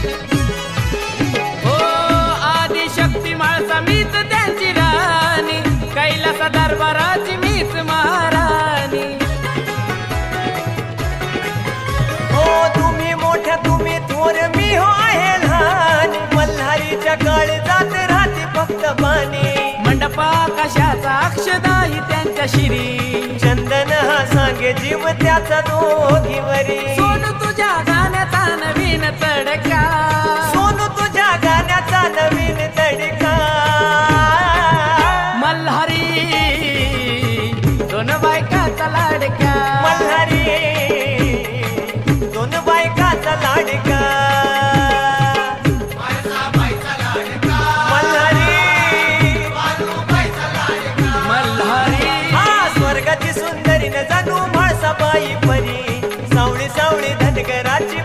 हो आदिशक्ती म्हाळसा मीच त्यांची राणी, कैलास दरबाराची मीच महाराणी. हो तुम्ही मोठ्या तुम्ही थोर मी हो आहे लहान, मल्हारीच्या काळजात राहते फक्त पाणी. मंडपा कशाचा अक्षदाही त्यांच्या शिरी, चंदन हा सांगे जीव त्याचा दोघीवरी. सोनू तुझ्या गाण्याचा नवीन तडका, सोनू तुझ्या गाण्याचा नवीन तडका. मल्हारी दोन बायकाचा लाडका, मल्हारी दोन बायकाचा लाडका. मल्हारी स्वर्गाची सुंदरी न जाणू म्हाळसाबाई परी, सावळी सावळी धनगराची